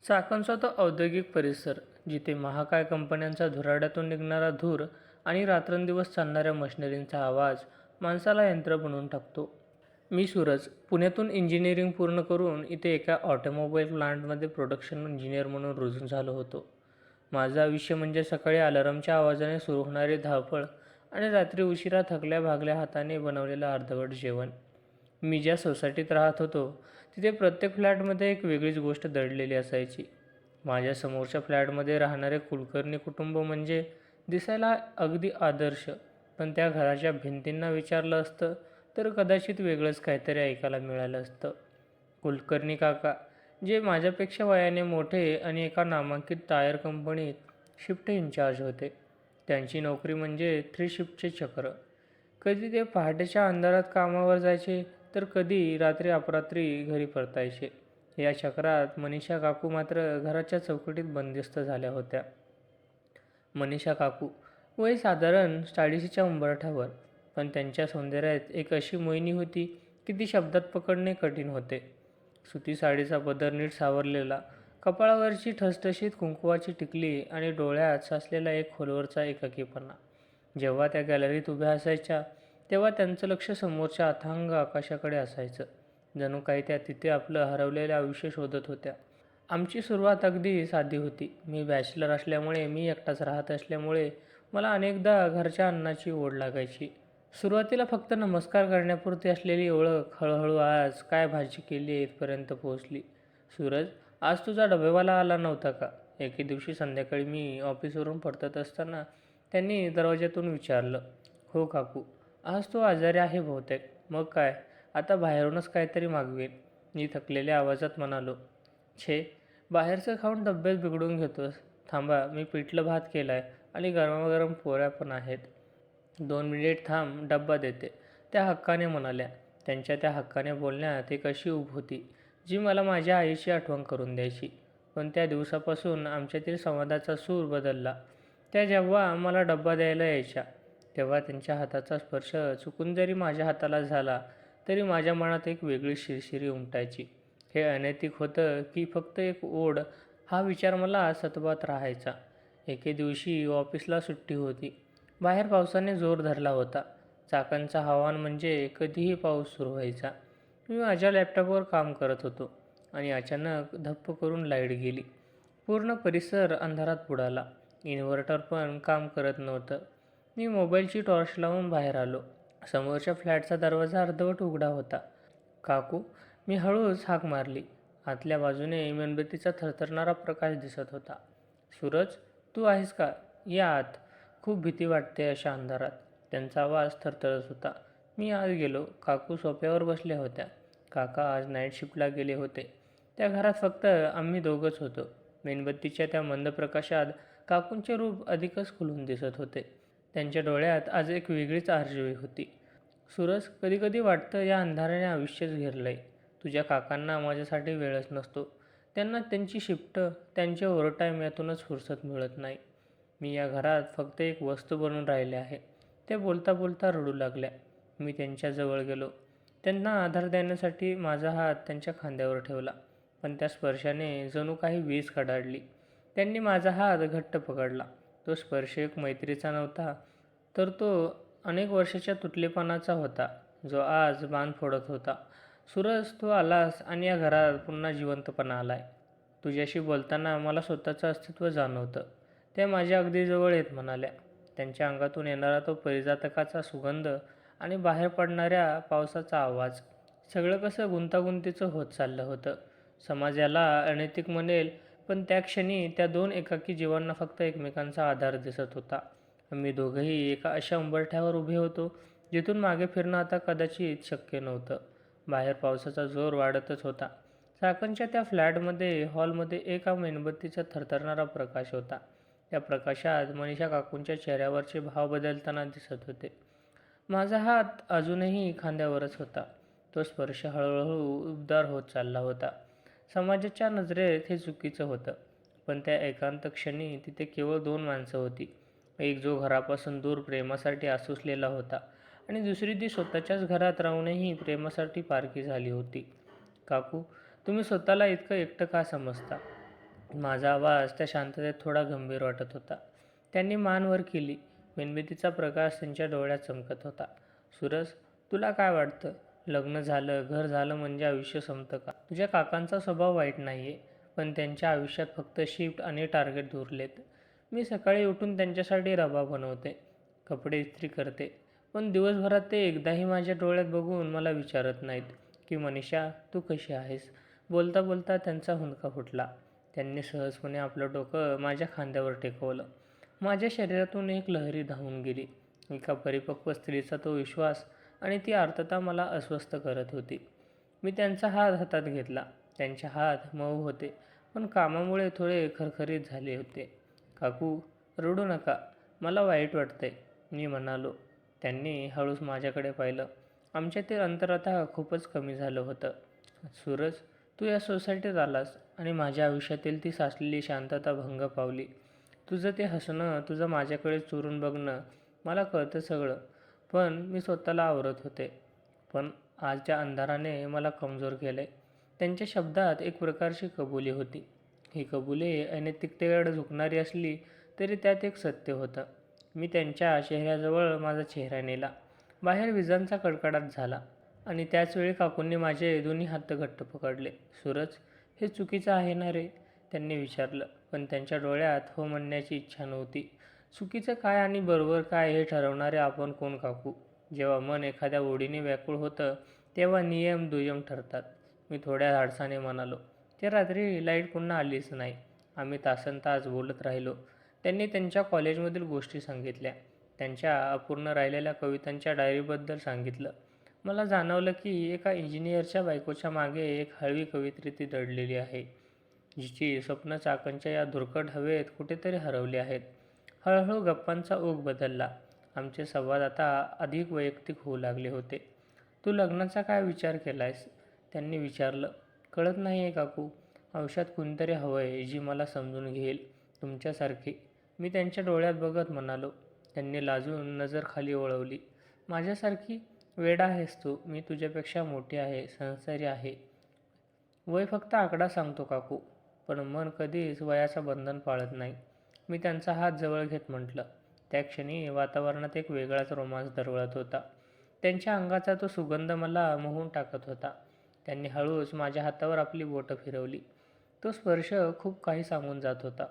चाकणचा तो औद्योगिक परिसर, जिथे महाकाय कंपन्यांचा धुराड्यातून निघणारा धूर आणि रात्रंदिवस चालणाऱ्या मशिनरींचा आवाज माणसाला यंत्र बनवून टाकतो. मी सूरज, पुण्यातून इंजिनिअरिंग पूर्ण करून इथे एका ऑटोमोबाईल प्लांटमध्ये प्रोडक्शन इंजिनियर म्हणून रुजू झालो होतो. माझं आयुष्य म्हणजे सकाळी अलार्मच्या आवाजाने सुरू होणारी धावपळ आणि रात्री उशिरा थकल्या भागल्या हाताने बनवलेलं अर्धवट जेवण. मी ज्या सोसायटीत राहत होतो तिथे प्रत्येक फ्लॅटमध्ये एक वेगळीच गोष्ट दडलेली असायची. माझ्या समोरच्या फ्लॅटमध्ये राहणारे कुलकर्णी कुटुंब म्हणजे दिसायला अगदी आदर्श, पण त्या घराच्या भिंतींना विचारलं असतं तर कदाचित वेगळंच काहीतरी ऐकायला मिळालं असतं. कुलकर्णी काका, जे माझ्यापेक्षा वयाने मोठे आणि एका नामांकित टायर कंपनीत शिफ्ट इन्चार्ज होते. त्यांची नोकरी म्हणजे 3 शिफ्टचे चक्र. कधी ते पहाटेच्या अंधारात कामावर जायचे, तर कधी रात्री अपरात्री घरी परतायचे. या चक्रात मनीषा काकू मात्र घराच्या चौकटीत बंदिस्त झाल्या होत्या. मनीषा काकू वय साधारण 40च्या उंबरठ्यावर, पण त्यांच्या सौंदर्यात एक अशी मोहिनी होती की ती शब्दात पकडणे कठीण होते. सुती साडीचा पदर नीट सावरलेला, कपाळावरची ठसठशीत कुंकवाची टिकली आणि डोळ्यात साचलेला एक खोलवरचा एकाकीपणा. जेव्हा त्या गॅलरीत उभ्या असायच्या तेव्हा त्यांचं लक्ष समोरच्या अथांग आकाशाकडे असायचं, जणू काही त्या तिथे आपलं हरवलेलं आयुष्य शोधत होत्या. आमची सुरुवात अगदी साधी होती. मी बॅचलर असल्यामुळे, मी एकटाच राहत असल्यामुळे मला अनेकदा घरच्या अन्नाची ओढ लागायची. सुरुवातीला फक्त नमस्कार करण्यापुरती असलेली ओळख हळूहळू आज काय भाजी केली आहे इथपर्यंत पोहोचली. सूरज, आज तुझा डबेवाला आला नव्हता का? एके दिवशी संध्याकाळी मी ऑफिसवरून परतत असताना त्यांनी दरवाजातून विचारलं. हो काकू, आज तो आजारी आहे बहुतेक. मग काय, आता बाहेरूनच काहीतरी मागवेन, मी थकलेल्या आवाजात म्हणालो. छे, बाहेरचं खाऊन तब्येत बिघडून घेतोस. थांबा, मी पिठलं भात केलाय आणि गरमागरम पोळ्या पण आहेत. 2 मिनिट थांब, डब्बा देते, त्या हक्काने म्हणाल्या. त्यांच्या त्या हक्काने बोलण्यात एक अशी ऊब होती जी मला माझ्या आईची आठवण करून द्यायची. पण त्या दिवसापासून आमच्यातील संवादाचा सूर बदलला. त्या जेव्हा मला डब्बा द्यायला यायच्या तेव्हा त्यांच्या हाताचा स्पर्श चुकून जरी माझ्या हाताला झाला तरी माझ्या मनात एक वेगळी शिरशिरी उमटायची. हे अनैतिक होतं की फक्त एक ओढ, हा विचार मला सतबात राहायचा. एके दिवशी ऑफिसला सुट्टी होती. बाहेर पावसाने जोर धरला होता. चाकणचं हवामान म्हणजे कधीही पाऊस सुरू व्हायचा. मी माझ्या लॅपटॉपवर काम करत होतो आणि अचानक धप्प करून लाईट गेली. पूर्ण परिसर अंधारात बुडाला. इन्व्हर्टर पण काम करत नव्हतं. मी मोबाईलची टॉर्च लावून बाहेर आलो. समोरच्या फ्लॅटचा दरवाजा अर्धवट उघडा होता. काकू, मी हळूच हाक मारली. आतल्या बाजूने मेणबत्तीचा थरथरणारा प्रकाश दिसत होता. सूरज, तू आहेस का? या आत. खूप भीती वाटते अशा अंधारात. त्यांचा आवाज थरथरत होता. मी आत गेलो. काकू सोफ्यावर बसल्या होत्या. काका आज नाईट शिफ्टला गेले होते. त्या घरात फक्त आम्ही दोघंच होतो. मेणबत्तीच्या त्या मंद प्रकाशात काकूंचे रूप अधिकच खुलून दिसत होते. त्यांच्या डोळ्यात आज एक वेगळीच आर्जवी होती. सूरज, कधीकधी वाटतं या अंधाराने आयुष्यच घेरलंय. तुझ्या काकांना माझ्यासाठी वेळच नसतो. त्यांना त्यांची शिफ्ट, त्यांचे ओव्हरटाईम यातूनच फुरसत मिळत नाही. मी या घरात फक्त एक वस्तू बनून राहिले आहे. त्या बोलता बोलता रडू लागल्या. मी त्यांच्याजवळ गेलो. त्यांना आधार देण्यासाठी माझा हात त्यांच्या खांद्यावर ठेवला, पण त्या स्पर्शाने जणू काही वीज कडाडली. त्यांनी माझा हात घट्ट पकडला. तो स्पर्श एक मैत्रीचा नव्हता, तर तो अनेक वर्षाच्या तुटलेपणाचा होता, जो आज बांध फोडत होता. सूरज, तू आलास आणि या घरात पुन्हा जिवंतपणा आलाय. तुझ्याशी बोलताना मला स्वतःचं अस्तित्व जाणवतं. त्या माझ्या अगदी जवळ येत म्हणाल्या. त्यांच्या अंगातून येणारा तो परिजातकाचा सुगंध आणि बाहेर पडणाऱ्या पावसाचा आवाज, सगळं कसं गुंतागुंतीचं होत चाललं होतं. समाज याला अनैतिक म्हणेल, पण त्या क्षणी त्या 2 एकाकी जीवांना फक्त एकमेकांचा आधार दिसत होता. आम्ही दोघंही एका अशा उंबरठ्यावर उभे होतो जिथून मागे फिरणं आता कदाचित शक्य नव्हतं. बाहेर पावसाचा जोर वाढतच होता. चाकणच्या त्या फ्लॅटमध्ये हॉलमध्ये एका मेणबत्तीचा थरथरणारा प्रकाश होता. त्या प्रकाशात मनीषा काकूंच्या चेहऱ्यावरचे भाव बदलताना दिसत होते. माझा हात अजूनही खांद्यावरच होता. तो स्पर्श हळूहळू उबदार होत चालला होता. समाजाच्या नजरेत हे चुकीचं होतं, पण त्या एकांत क्षणी तिथे केवळ 2 माणसं होती. एक जो घरापासून दूर प्रेमासाठी आसुसलेला होता आणि दुसरी ती स्वतःच्याच घरात राहूनही प्रेमासाठी पारखी झाली होती. काकू, तुम्ही स्वतःला इतकं एकटं का समजता? माझा आवाज त्या शांततेत थोडा गंभीर वाटत होता. त्यांनी मान वर केली. मेणबत्तीचा प्रकाश त्यांच्या डोळ्यात चमकत होता. सूरज, तुला काय वाटतं? लग्न झालं, घर झालं म्हणजे आयुष्य संपतं का? तुझ्या काकांचा स्वभाव वाईट नाही आहे, पण त्यांच्या आयुष्यात फक्त शिफ्ट आणि टार्गेट उरलेत. मी सकाळी उठून त्यांच्यासाठी डबा बनवते, कपडे इस्त्री करते, पण दिवसभरात ते एकदाही माझ्या डोळ्यात बघून मला विचारत नाहीत की मनीषा तू कशी आहेस. बोलता बोलता त्यांचा हुंदका फुटला. त्यांनी सहजपणे आपलं डोकं माझ्या खांद्यावर टेकवलं. माझ्या शरीरातून एक लहरी धावून गेली. एका परिपक्व स्त्रीचा तो विश्वास आणि ती आर्तता मला अस्वस्थ करत होती. मी त्यांचा हात हातात घेतला. त्यांचे हात मऊ होते, पण कामामुळे थोडे खरखरीत झाले होते. काकू, रडू नका, मला वाईट वाटतंय, मी म्हणालो. त्यांनी हळूच माझ्याकडे पाहिलं. आमच्यातील अंतर आता खूपच कमी झालं होतं. सूरज, तू या सोसायटीत आलास आणि माझ्या आयुष्यातील ती साचलेली शांतता भंग पावली. तुझं ते हसणं, तुझं माझ्याकडे चोरून बघणं, मला कळतं सगळं, पण मी स्वतःला आवरत होते. पण आजच्या अंधाराने मला कमजोर केले. त्यांच्या शब्दात एक प्रकारची कबुली होती. ही कबुली अनैतिकतेकडे झुकणारी असली तरी त्यात एक सत्य होतं. मी त्यांच्या चेहऱ्याजवळ माझा चेहरा नेला. बाहेर विजांचा कडकडाट झाला आणि त्याचवेळी काकूंनी माझे दोन्ही हात घट्ट पकडले. सूरज, हे चुकीचं आहे ना रे? त्यांनी विचारलं, पण त्यांच्या डोळ्यात हो म्हणण्याची इच्छा नव्हती. चुकीचं काय आणि बरोबर काय हे ठरवणारे आपण कोण काकू? जेव्हा मन एखाद्या ओढीने व्याकुळ होतं तेव्हा नियम दुय्यम ठरतात, मी थोड्या धाडसाने म्हणालो. ते रात्री लाईट पुन्हा आलीच नाही. आम्ही तासनतास बोलत राहिलो. त्यांनी त्यांच्या कॉलेजमधील गोष्टी सांगितल्या. त्यांच्या अपूर्ण राहिलेल्या कवितांच्या डायरीबद्दल सांगितलं. मला जाणवलं की एका इंजिनियरच्या बायकोच्या मागे एक हळवी कवयित्री ती दडलेली आहे, जिची स्वप्न चाकणच्या या धुरकट हवेत कुठेतरी हरवली आहेत. हळूहळू गप्पांचा ओघ बदलला. आमचे संवाद आता अधिक वैयक्तिक होऊ लागले होते. तू लग्नाचा काय विचार केलायस? त्यांनी विचारलं. कळत नाही आहे काकू. आयुष्यात कुणीतरी हवं आहे जी मला समजून घेईल, तुमच्यासारखी, मी त्यांच्या डोळ्यात बघत म्हणालो. त्यांनी लाजून नजर खाली वळवली. माझ्यासारखी? वेडा आहेस तू, मी तुझ्यापेक्षा मोठी आहे, संस्कारी आहे. वय फक्त आकडा सांगतो काकू, पण मन कधीच वयाचं बंधन पाळत नाही, मी त्यांचा हात जवळ घेत म्हटलं. त्या क्षणी वातावरणात एक वेगळाच रोमांस दरवळत होता. त्यांच्या अंगाचा तो सुगंध मला मोहून टाकत होता. त्यांनी हळूच माझ्या हातावर आपली बोटं फिरवली. तो स्पर्श खूप काही सांगून जात होता.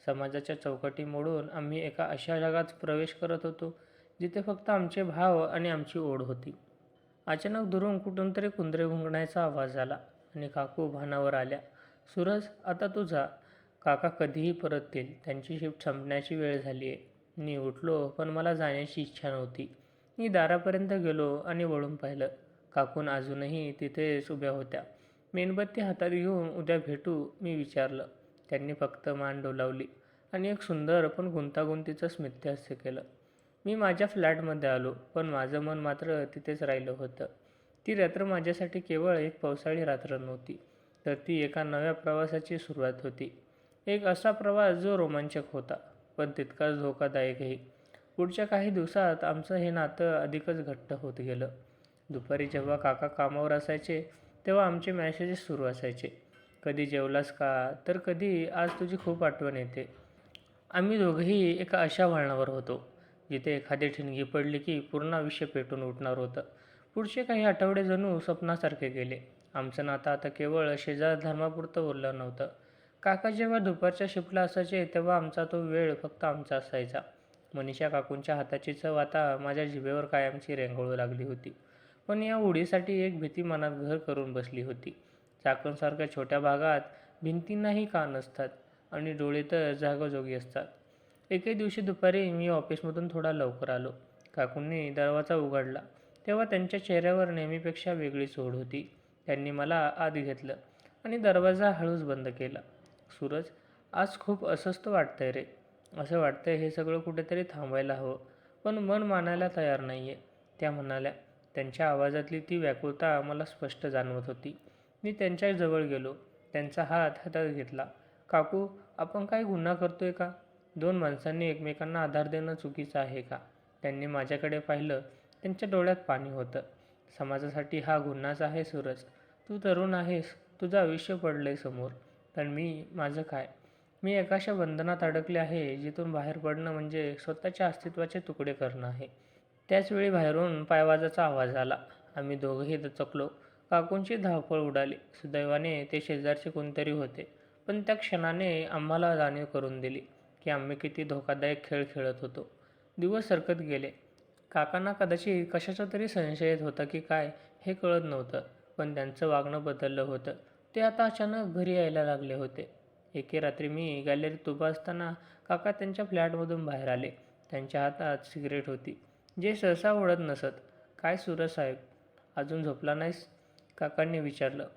समाजाच्या चौकटी मोडून आम्ही एका अशा जगात प्रवेश करत होतो जिथे फक्त आमचे भाव आणि आमची ओढ होती. अचानक दुरून कुठून तरी कुंदरे घुंगण्याचा आवाज आला आणि काकू भानावर आल्या. सूरज, आता तू जा, काका कधीही परत येईल, त्यांची शिफ्ट संपण्याची वेळ झाली आहे. मी उठलो, पण मला जाण्याची इच्छा नव्हती. मी दारापर्यंत गेलो आणि वळून पाहिलं. काकून अजूनही तिथेच उभ्या होत्या, मेणबत्ती हातात घेऊन. उद्या भेटू, मी विचारलं. त्यांनी फक्त मान डोलावली आणि एक सुंदर पण गुंतागुंतीचं स्मितहास्य केलं. मी माझ्या फ्लॅटमध्ये आलो, पण माझं मन मात्र तिथेच राहिलं होतं. ती रात्र माझ्यासाठी केवळ एक पावसाळी रात्र नव्हती, तर ती एका नव्या प्रवासाची सुरुवात होती. एक असा प्रवास जो रोमांचक होता, पण तितकाच धोकादायकही. पुढच्या काही दिवसात आमचं हे नातं अधिकच घट्ट होत गेलं. दुपारी जेव्हा काका कामावर असायचे तेव्हा आमचे मॅसेजेस सुरू असायचे. कधी जेवलास का, तर कधी आज तुझी खूप आठवण येते. आम्ही दोघंही एका अशा वळणावर होतो जिथे एखादी ठिणगी पडली की पूर्ण आयुष्य पेटून उठणार होतं. पुढचे काही आठवडे जणू स्वप्नासारखे गेले. आमचं नातं आता केवळ शेजार धर्मापुरतं उरलं नव्हतं. काका जेव्हा दुपारच्या शिफ्टला असायचे तेव्हा आमचा तो वेळ फक्त आमचा असायचा. मनीषा काकूंच्या हाताची चव आता माझ्या जिभेवर कायमची रेंगाळू लागली होती. पण या उडीसाठी एक भीती मनात घर करून बसली होती. चाकणसारख्या छोट्या भागात भिंतींनाही कान नसतात आणि डोळे तर जागोजागी असतात. एके दिवशी दुपारी मी ऑफिसमधून थोडा लवकर आलो. काकूंनी दरवाजा उघडला तेव्हा त्यांच्या चेहऱ्यावर नेहमीपेक्षा वेगळीच ओढ होती. त्यांनी मला आत घेतलं आणि दरवाजा हळूच बंद केला. सूरज, आज खूप अस्वस्थ वाटतंय रे. असं वाटतंय हे सगळं कुठेतरी थांबायला हवं, पण मन मानायला तयार नाही आहे, त्या म्हणाल्या. त्यांच्या आवाजातली ती व्याकुळता मला स्पष्ट जाणवत होती. मी त्यांच्या जवळ गेलो, त्यांचा हात हातात घेतला. काकू, आपण काही गुन्हा करतोय का? दोन माणसांनी एकमेकांना आधार देणं चुकीचं आहे का? त्यांनी माझ्याकडे पाहिलं. त्यांच्या डोळ्यात पाणी होतं. समाजासाठी हा गुन्हाच आहे सूरज. तू तरुण आहेस, तुझं आयुष्य पडलंय समोर, पण मी, माझं काय? मी एका अशा बंधनात अडकले आहे जिथून बाहेर पडणं म्हणजे स्वतःच्या अस्तित्वाचे तुकडे करणं आहे. त्याचवेळी बाहेरून पायवाजाचा आवाज आला. आम्ही दोघंही दचकलो. काकूंची धावपळ उडाली. सुदैवाने ते शेजारचे कोणतरी होते. पण त्या क्षणाने आम्हाला जाणीव करून दिली की आम्ही किती धोकादायक खेळ खेळत होतो. दिवस सरकत गेले. काकांना कदाचित कशाचा तरी संशय येत होता की काय हे कळत नव्हतं. पण त्यांचं वागणं बदललं होतं. ते आता अचानक घरी यायला लागले होते. एके रात्री मी गॅलरीत उभा असताना काका त्यांच्या फ्लॅटमधून बाहेर आले. त्यांच्या हातात सिगरेट होती, जे सहसा ओढत नसत. "काय सूरज साहेब, अजून झोपला नाहीस?" काकांनी विचारलं.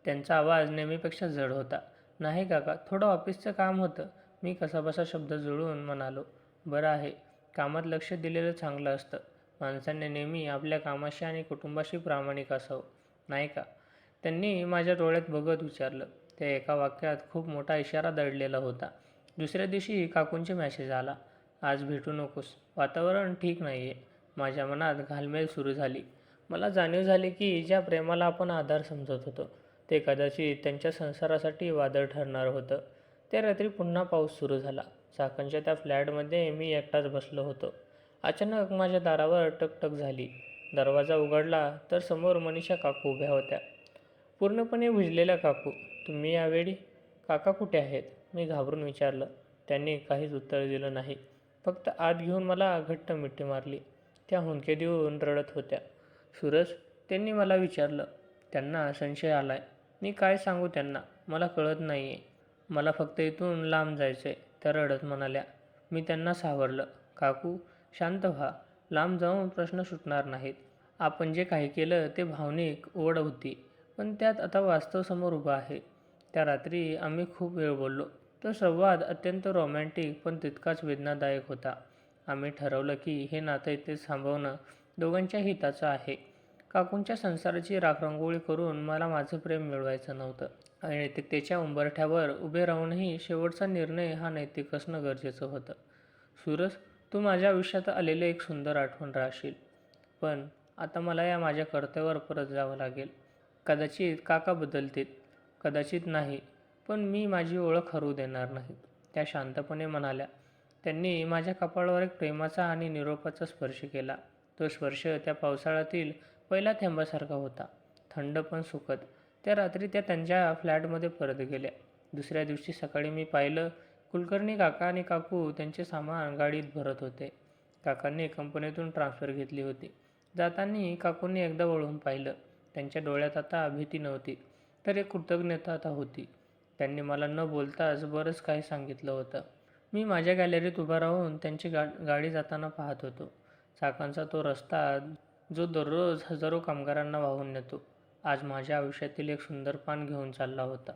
त्यांचा आवाज नेहमीपेक्षा जड होता. "नाही काका, थोडं ऑफिसचं काम होतं." मी कसाबसा शब्द जुळवून म्हणालो. "बरं आहे. कामात लक्ष दिलेलं चांगलं असतं. माणसाने नेहमी आपल्या कामाशी आणि कुटुंबाशी प्रामाणिक असावं, नाही का?" त्यांनी माझ्या डोळ्यात बघत विचारलं. त्या एका वाक्यात खूप मोठा इशारा दडलेला होता. दुसऱ्या दिवशी काकूंचे मेसेज आला. "आज भेटू नकोस. वातावरण ठीक नाही आहे." माझ्या मनात घालमेल सुरू झाली. मला जाणीव झाली की ज्या प्रेमाला आपण आधार समजत होतो ते कदाचित त्यांच्या संसारासाठी वादळ ठरणार होतं. त्या रात्री पुन्हा पाऊस सुरू झाला. चाकणच्या त्या फ्लॅटमध्ये मी एकटाच बसलो होतो. अचानक माझ्या दारावर टकटक झाली. दरवाजा उघडला तर समोर मनीषा काकू उभ्या होत्या. पूर्णपणे भिजलेल्या काकू. "तुम्ही यावेळी? काका कुठे आहेत?" मी घाबरून विचारलं. त्यांनी काहीच उत्तर दिलं नाही. फक्त आत घेऊन मला घट्ट मिठी मारली. त्या हुंदके देऊन रडत होत्या. "सूरज?" त्यांनी मला विचारलं. त्यांना संशय आलाय. मी काय सांगू त्यांना? मला कळत नाही आहे. मला फक्त इथून लांब जायचं आहे, त्या रडत म्हणाल्या. मी त्यांना सावरलं. "काकू, शांत व्हा. लांब जाऊन प्रश्न सुटणार नाहीत. आपण जे काही केलं ते भावनिक ओढ होती, पण त्यात आता वास्तव समोर उभं आहे." त्या रात्री आम्ही खूप वेळ बोललो. तो संवाद अत्यंत रोमॅन्टिक पण तितकाच वेदनादायक होता. आम्ही ठरवलं की हे नातं इथेच थांबवणं दोघांच्या हिताचं आहे. काकूंच्या संसाराची राखरांगोळी करून मला माझं प्रेम मिळवायचं नव्हतं. नैतिकतेच्या उंबरठ्यावर उभे राहूनही शेवटचा निर्णय हा नैतिक असणं गरजेचं होतं. "सूरज, तू माझ्या आयुष्यात आलेलं एक सुंदर आठवण राहशील. पण आता मला या माझ्या कर्तव्यावर परत जावं लागेल. कदाचित काका बदलतील, कदाचित नाही. पण मी माझी ओळख हरवू देणार नाही." त्या शांतपणे म्हणाल्या. त्यांनी माझ्या कपाळावर एक प्रेमाचा आणि निरोपाचा स्पर्श केला. तो स्पर्श त्या पावसाळ्यातील पहिल्या थेंबासारखा होता, थंड पण सुखद. त्या रात्री त्या त्यांच्या फ्लॅटमध्ये परत गेल्या. दुसऱ्या दिवशी सकाळी मी पाहिलं, कुलकर्णी काका आणि काकू त्यांचे सामान गाडीत भरत होते. काकांनी कंपनीतून ट्रान्सफर घेतली होती. जाताना काकूंनी एकदा वळून पाहिलं. त्यांच्या डोळ्यात आता भीती नव्हती, तर एक कृतज्ञता आता होती. त्यांनी मला न बोलताच बरंच काही सांगितलं होतं. मी माझ्या गॅलरीत उभा राहून त्यांची गाडी जाताना पाहत होतो. चाकांचा तो रस्ता जो दररोज हजारो कामगारांना वाहून नेतो, आज माझ्या आयुष्यातील एक सुंदर पान घेऊन चालला होता.